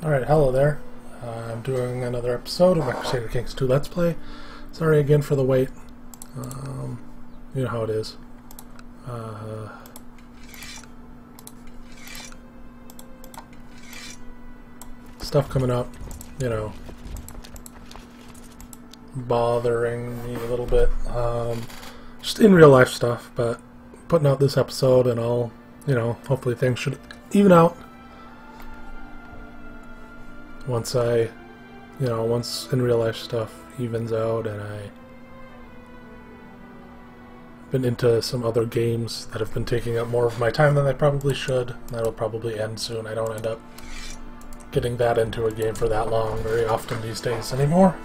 Alright, hello there. I'm doing another episode of my Crusader Kings 2 Let's Play. Sorry again for the wait. You know how it is. Stuff coming up, you know, bothering me a little bit. Just in real life stuff, but putting out this episode and all, you know, hopefully things should even out. Once once in real life stuff evens out and I've been into some other games that have been taking up more of my time than they probably should. That'll probably end soon. I don't end up getting that into a game for that long very often these days anymore.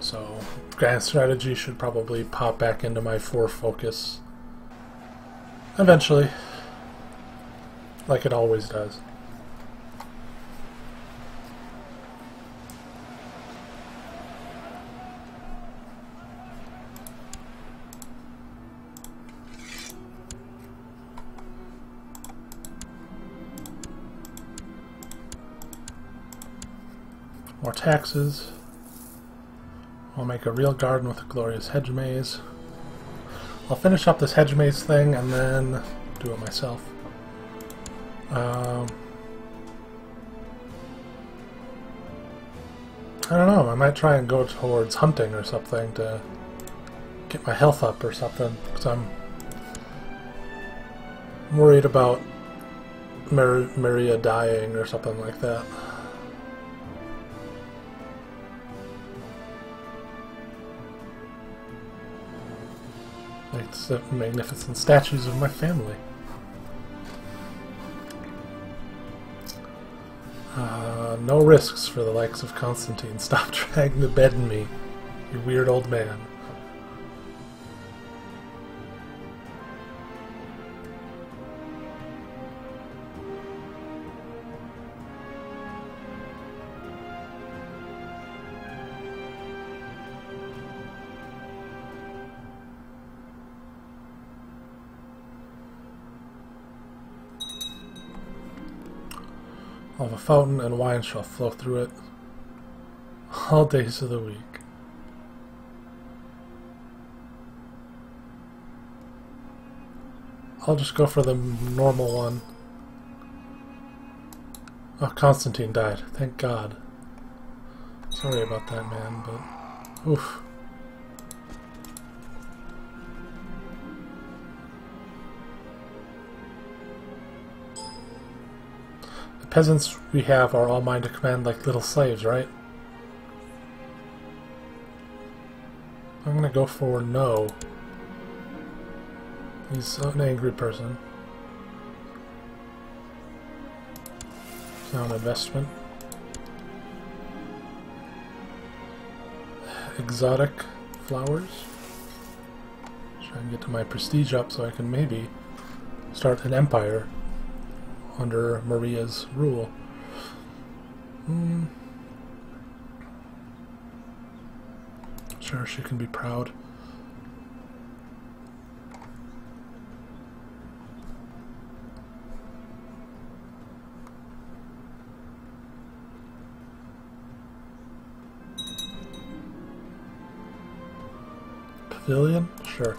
So grand strategy should probably pop back into my focus eventually, like it always does. More taxes. I'll make a real garden with a glorious hedge maze. I'll finish up this hedge maze thing and then do it myself. I don't know, I might try and go towards hunting or something to get my health up or something, because I'm worried about Marija dying or something like that. Like the magnificent statues of my family. No risks for the likes of Constantine. Stop trying to bed me, you weird old man. I'll have a fountain and wine shall flow through it all days of the week. I'll just go for the normal one. Oh, Constantine died. Thank God. Sorry about that, man, but oof. Peasants we have are all mine to command like little slaves, right? I'm gonna go for no. He's an angry person. It's not an investment. Exotic flowers. Try and get to my prestige up so I can maybe start an empire under Marija's rule. Sure, she can be proud. Pavilion? Sure.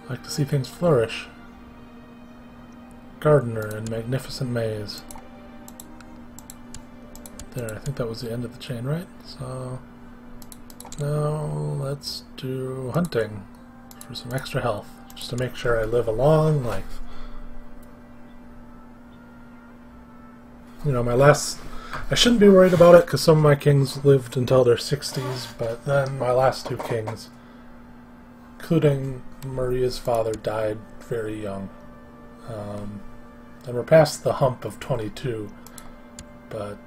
Like to see things flourish. Gardener and magnificent maze. There, I think that was the end of the chain, right? So now let's do hunting for some extra health, just to make sure I live a long life. You know, I shouldn't be worried about it because some of my kings lived until their 60s, but then my last two kings, including Marija's father, died very young. And we're past the hump of 22, but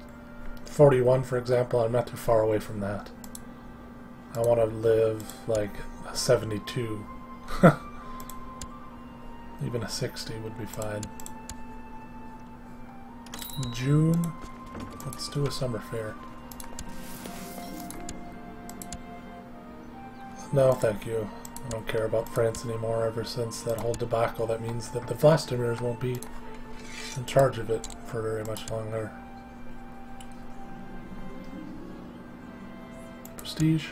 41, for example, I'm not too far away from that. I want to live like a 72. Even a 60 would be fine. June. Let's do a summer fair. No, thank you. I don't care about France anymore ever since that whole debacle. That means that the Vlastimirs won't be in charge of it for very much longer. Prestige.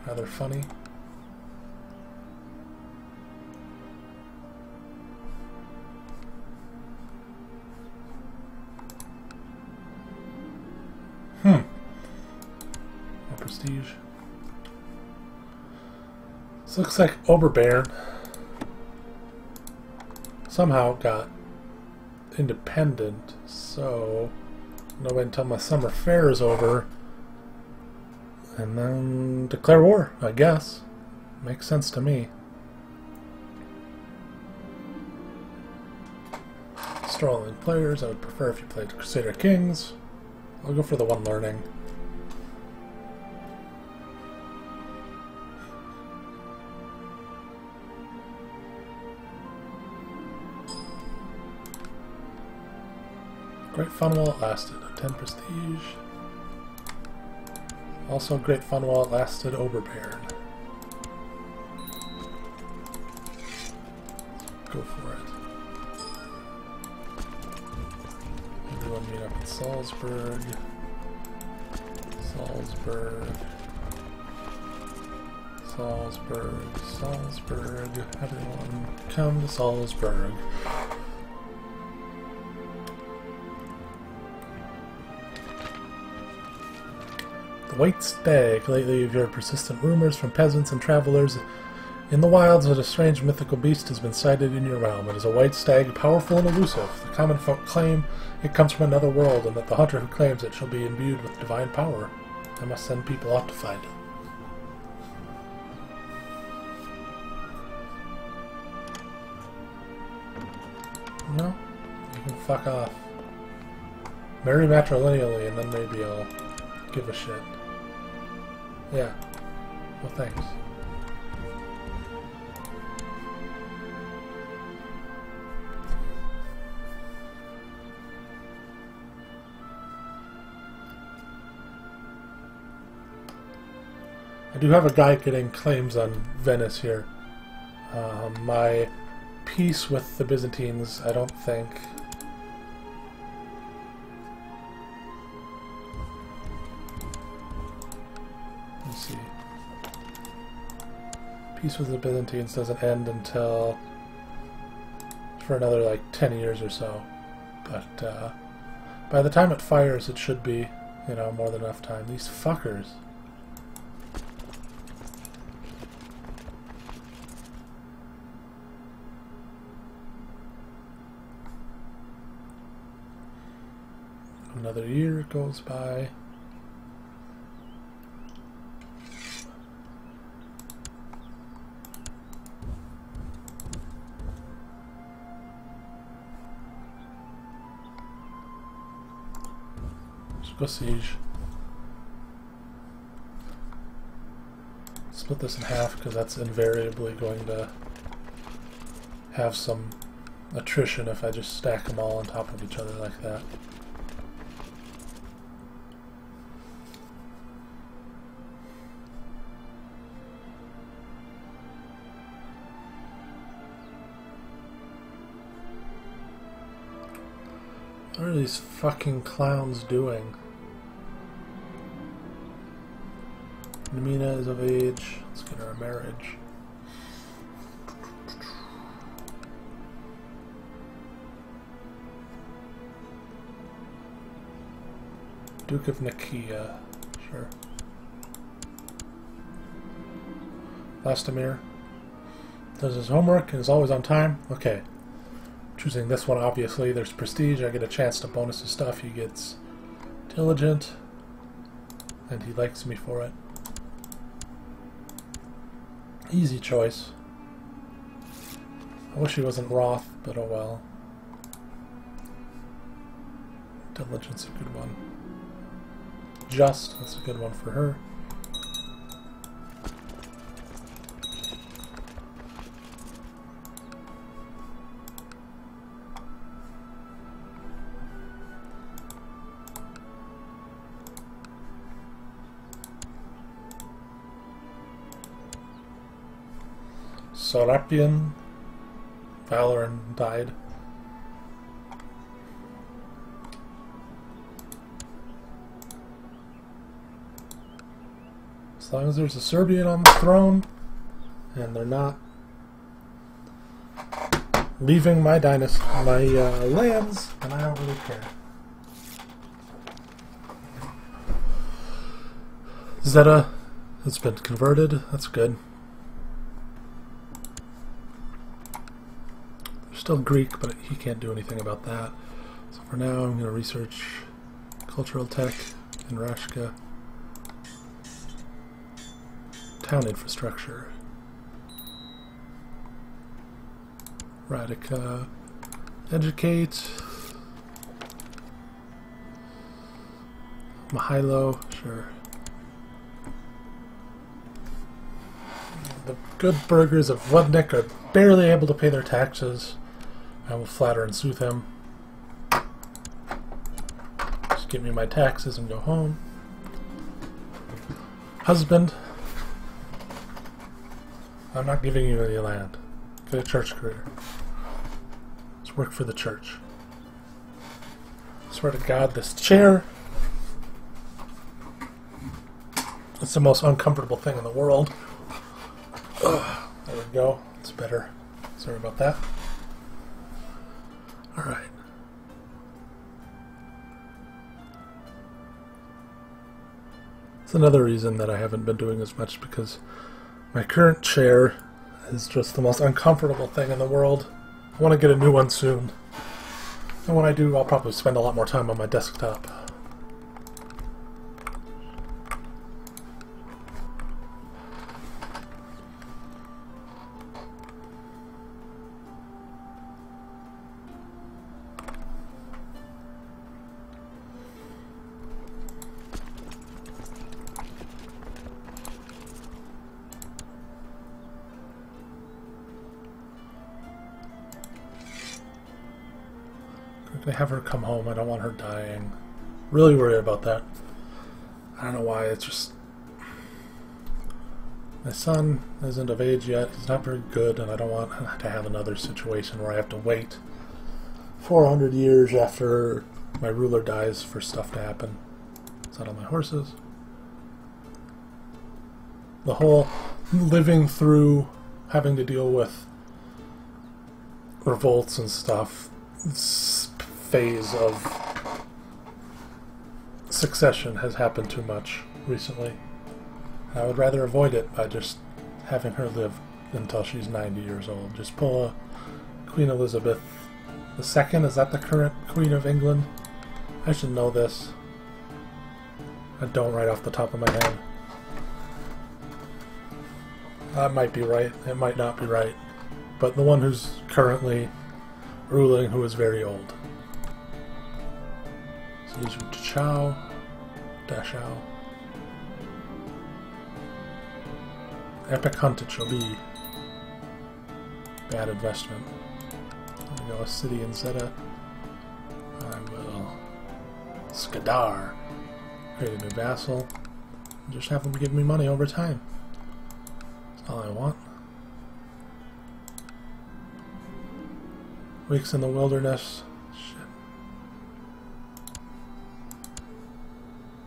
Rather funny. No prestige. This looks like Oberbayern somehow got independent, so I'll wait until my summer fair is over and then declare war, I guess. Makes sense to me. Strolling players, I would prefer if you played Crusader Kings. I'll go for the one learning. Great fun while it lasted. 10 prestige. Also great fun while it lasted. Oberbayern. Go for it. Everyone meet up in Salzburg. Salzburg. Salzburg. Salzburg. Everyone come to Salzburg. The White Stag. Lately you've heard persistent rumors from peasants and travelers in the wilds that a strange mythical beast has been sighted in your realm. It is a white stag, powerful and elusive. The common folk claim it comes from another world, and that the hunter who claims it shall be imbued with divine power. I must send people out to find it. No, you can fuck off. Marry matrilineally, and then maybe I'll give a shit. Yeah. Well, thanks. I do have a guy getting claims on Venice here. My peace with the Byzantines, I don't think... Let's see. Peace with the Byzantines doesn't end until... for another, like, 10 years or so. But, by the time it fires, it should be, you know, more than enough time. These fuckers. Another year goes by. Let's go siege. Split this in half because that's invariably going to have some attrition if I just stack them all on top of each other like that. What are these fucking clowns doing? Namina is of age. Let's get her a marriage. Duke of Nicaea. Sure. Vlastimir does his homework and is always on time. Okay. Choosing this one, obviously. There's prestige. I get a chance to bonus his stuff. He gets diligent. And he likes me for it. Easy choice. I wish he wasn't Roth, but oh well. Diligence a good one. just. That's a good one for her. Serbian Valoran died. As long as there's a Serbian on the throne and they're not leaving my dynasty, my lands, then I don't really care. Zeta has been converted. That's good. They're still Greek, but he can't do anything about that. So for now, I'm going to research cultural tech in Rashka. Town infrastructure. Radica. Educate. Mihailo, sure. The good burghers of Vodnik are barely able to pay their taxes. I will flatter and soothe him. Just give me my taxes and go home. Husband. I'm not giving you any land. Get a church career. Let's work for the church. I swear to God, this chair. It's the most uncomfortable thing in the world. Ugh, there we go. It's better. Sorry about that. Alright. It's another reason that I haven't been doing as much, because my current chair is just the most uncomfortable thing in the world. I want to get a new one soon. And when I do, I'll probably spend a lot more time on my desktop. I have her come home. I don't want her dying. Really worried about that. I don't know why. It's just... my son isn't of age yet. He's not very good, and I don't want to have another situation where I have to wait 400 years after my ruler dies for stuff to happen. Settle my horses. The whole living through having to deal with revolts and stuff, phase of succession has happened too much recently. I would rather avoid it by just having her live until she's 90 years old. Just pull a Queen Elizabeth II. Is that the current Queen of England? I should know this. I don't right off the top of my head. That might be right. It might not be right. But the one who's currently ruling, who is very old. Chow, Dachau. Epic hunt it shall be. Bad investment. There we go, a city in Zeta. I will Skadar. Create a new vassal. And just have them give me money over time. That's all I want. Weeks in the wilderness.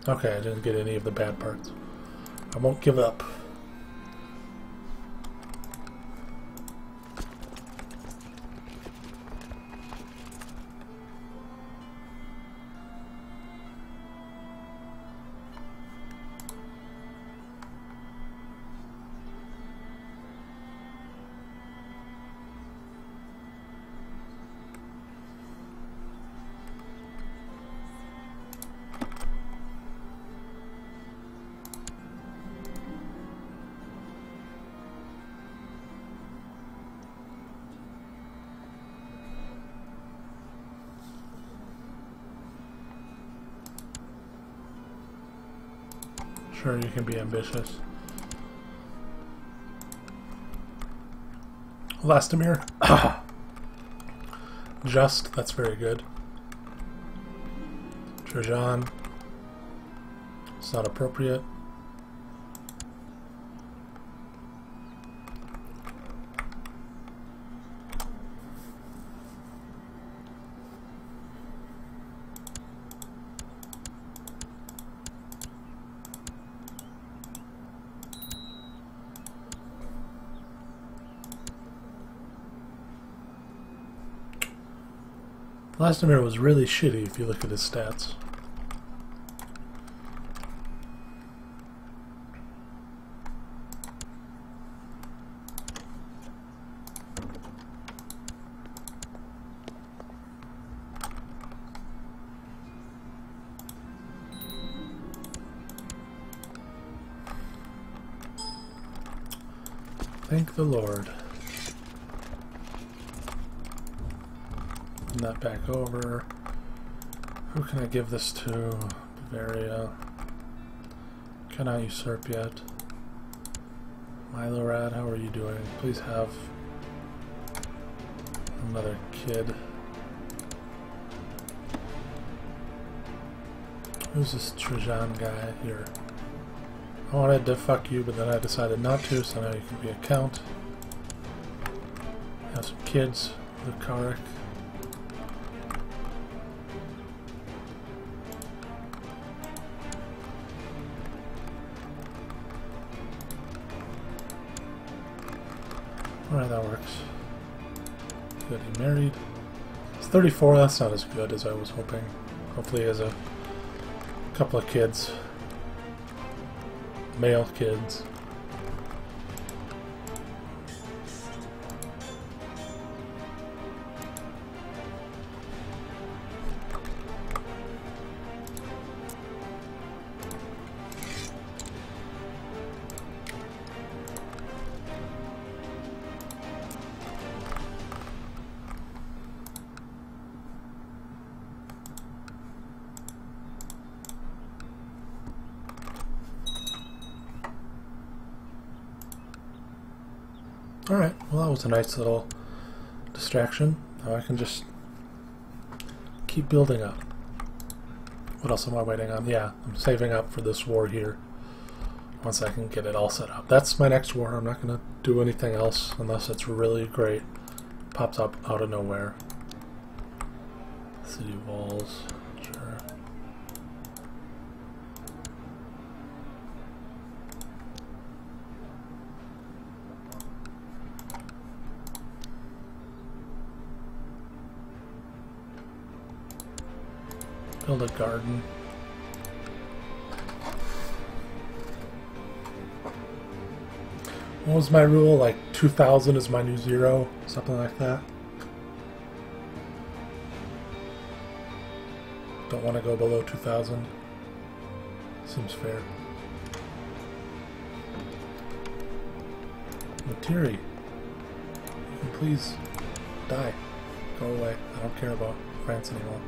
Okay, I didn't get any of the bad parts. I won't give up. Sure, you can be ambitious. Lastimir. Just, that's very good. Trajan. It's not appropriate. Lastimir was really shitty if you look at his stats. Thank the Lord. That back over. Who can I give this to? Bavaria. Cannot usurp yet. Milorad, how are you doing? Please have another kid. Who's this Trajan guy here? I wanted to fuck you, but then I decided not to, so now you can be a count. Have some kids. Lukarik. Alright, that works. Good, he married. He's 34, that's not as good as I was hoping. Hopefully he has a couple of kids. Male kids. Alright, well that was a nice little distraction. Now I can just keep building up. What else am I waiting on? Yeah, I'm saving up for this war here. Once I can get it all set up. That's my next war. I'm not going to do anything else unless it's really great. Pops up out of nowhere. City walls. Sure. Build a garden. What was my rule? Like 2,000 is my new zero? Something like that? Don't want to go below 2,000. Seems fair. Materi, you can please die. Go away. I don't care about France anymore.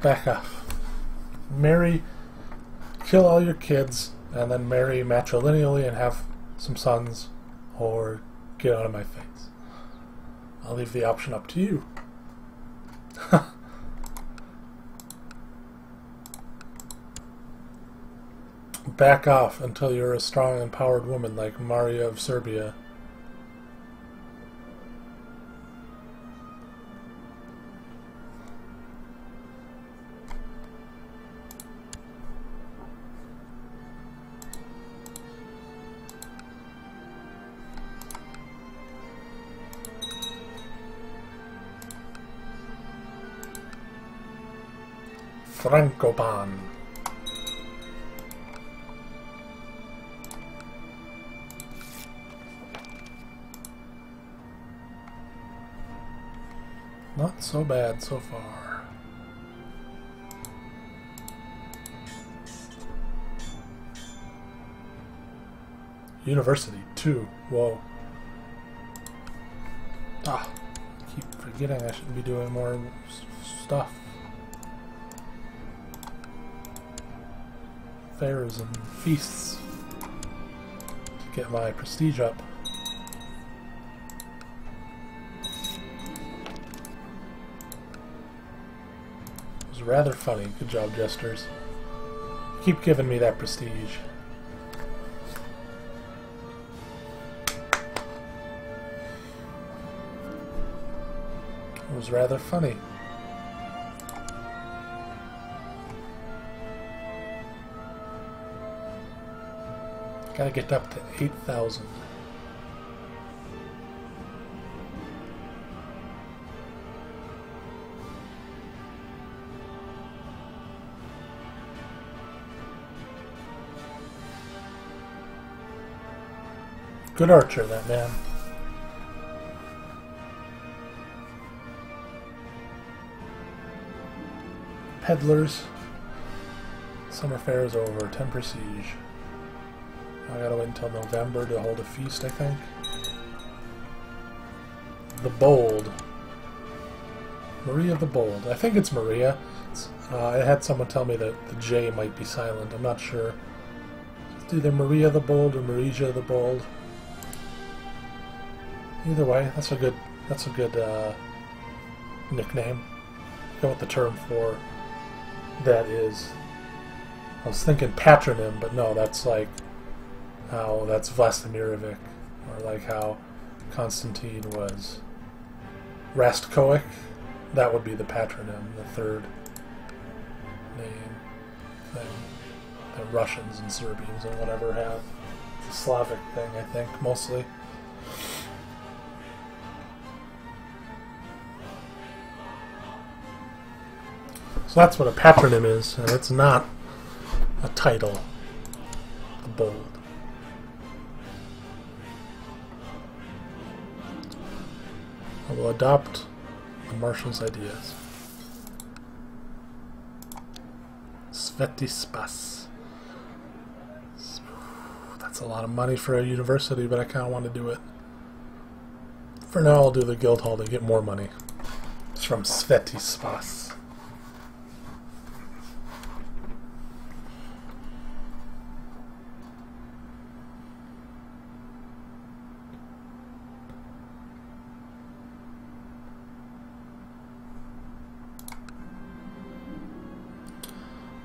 Back off. Marry, kill all your kids, and then marry matrilineally and have some sons, or get out of my face. I'll leave the option up to you. Back off until you're a strong, empowered woman like Marija of Serbia. Frankopan. Not so bad so far. University 2. Whoa. Ah, I keep forgetting I should be doing more stuff. Fairs and feasts to get my prestige up. It was rather funny. Good job, jesters. Keep giving me that prestige. It was rather funny. Gotta get up to 8,000. Good archer, that man. Peddlers. Summer fair is over. 10 prestige. I gotta wait until November to hold a feast, I think. The Bold. Marija the Bold. I think it's Marija. I had someone tell me that the J might be silent. I'm not sure. It's either Marija the Bold or Marija the Bold. Either way, that's a good nickname. I know what the term for that is. I was thinking patronym, but no, that's like how that's Vlastimirovic, or like how Constantine was Rastkovic. That would be the patronym, the third name thing that Russians and Serbians and whatever have. It's a Slavic thing, I think, mostly. So that's what a patronym is, and it's not a title. The Bold. I will adopt the Marshal's ideas. Svetispas. That's a lot of money for a university, but I kind of want to do it. For now, I'll do the guild hall to get more money. It's from Svetispas.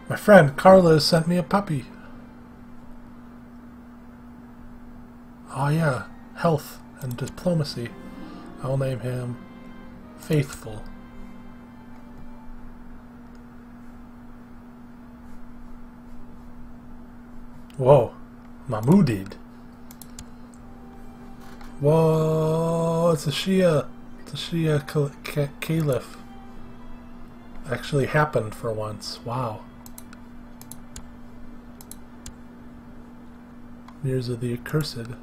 My friend Carla has sent me a puppy. Oh yeah, health and diplomacy. I'll name him Faithful. Whoa, Mahmudid. Whoa, it's a Shia. It's a Shia caliph. Actually happened for once. Wow. Mirza the Accursed.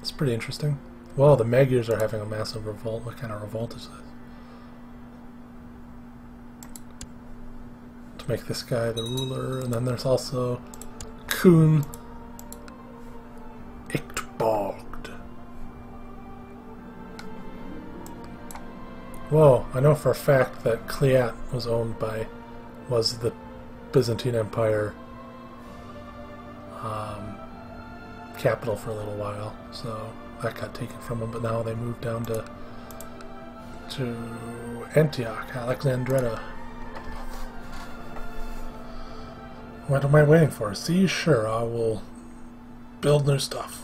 It's pretty interesting. Well, the Magyars are having a massive revolt. What kind of revolt is this? To make this guy the ruler, and then there's also Kun Ichtbogd. Whoa, I know for a fact that Kliat was the Byzantine Empire capital for a little while, so that got taken from them, but now they moved down to Antioch, Alexandretta. What am I waiting for? See, sure, I will build their stuff.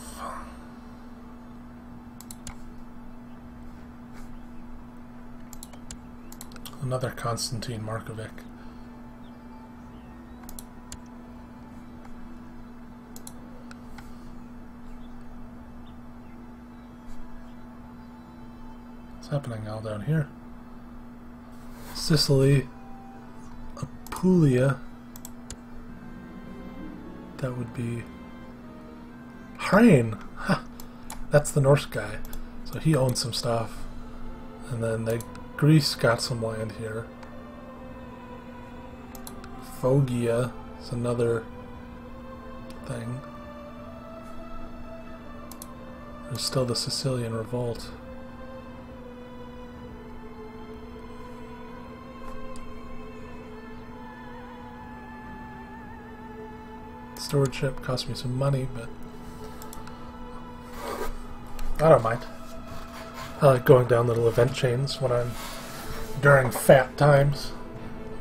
Another Constantine Markovic. What's happening all down here? Sicily, Apulia. That would be Hrain. Ha! That's the Norse guy. So he owns some stuff. And then Greece got some land here. Vogia is another thing. There's still the Sicilian Revolt. Stewardship cost me some money, but I don't mind. I like going down little event chains when I'm during fat times.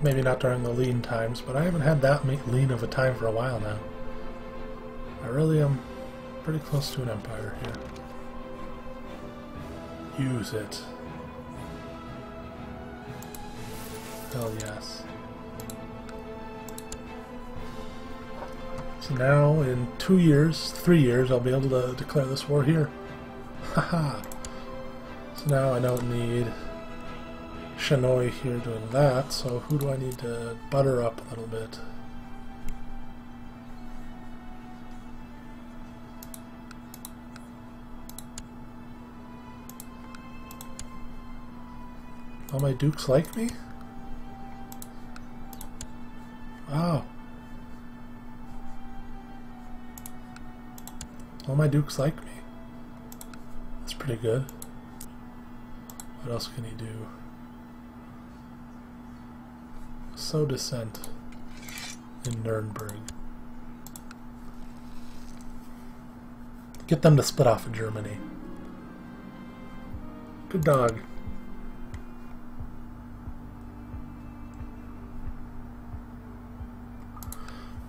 Maybe not during the lean times, but I haven't had that lean of a time for a while now. I really am pretty close to an empire here. Use it. Hell yes. So now, in 2 years, 3 years, I'll be able to declare this war here. Haha. So now I don't need Shanoi here doing that, so who do I need to butter up a little bit? All my dukes like me? Wow. All my dukes like me. That's pretty good. What else can he do? Sow dissent in Nuremberg. Get them to split off of Germany. Good dog.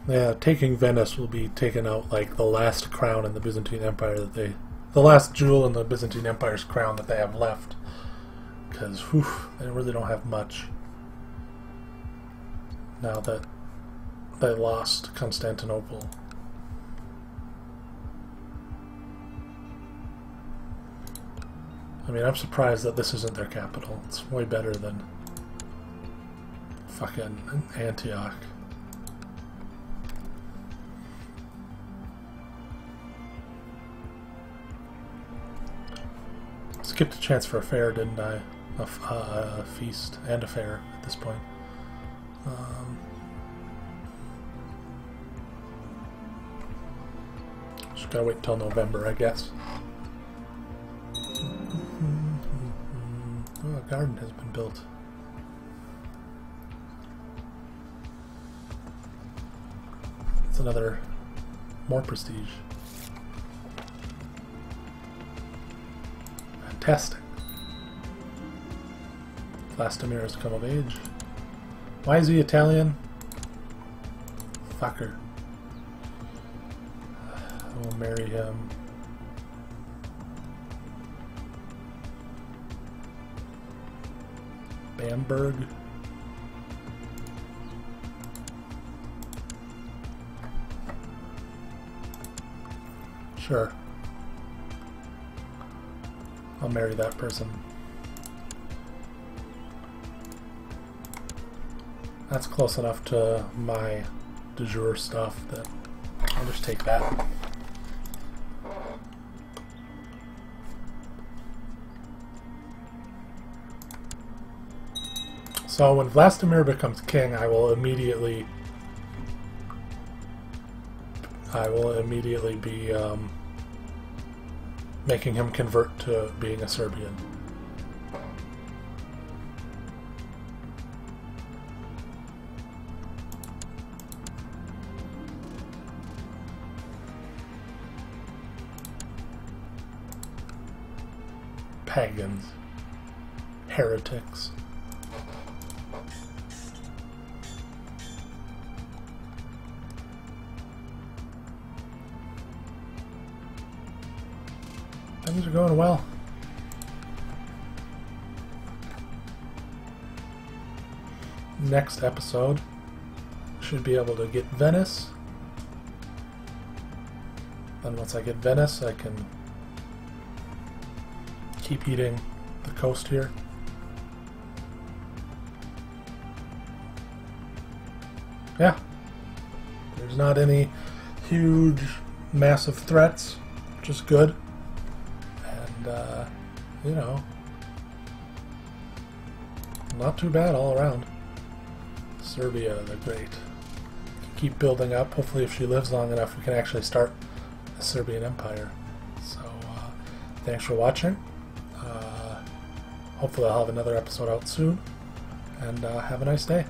Yeah, taking Venice will be taking out like the last crown in the Byzantine Empire that they... the last jewel in the Byzantine Empire's crown that they have left. Because, whew, they really don't have much. Now that they lost Constantinople. I mean, I'm surprised that this isn't their capital. It's way better than fucking Antioch. Skipped a chance for a fair, didn't I? A feast and a fair at this point. Just gotta wait until November, I guess. Oh, a garden has been built. It's another more prestige. Fantastic. Vlastimir has come of age. Why is he Italian? Fucker. I will marry him. Bamberg. Sure. I'll marry that person. That's close enough to my de jure stuff that I'll just take that. So when Vlastimir becomes king, I will immediately be making him convert to being a Serbian. Pagans. Heretics. Things are going well. Next episode, should be able to get Venice. Then once I get Venice, I can keep eating the coast here. Yeah. There's not any huge, massive threats, which is good. And, you know, not too bad all around. Serbia, the Great. keep building up. Hopefully if she lives long enough, we can actually start a Serbian Empire. So, thanks for watching. Hopefully I'll have another episode out soon, and have a nice day.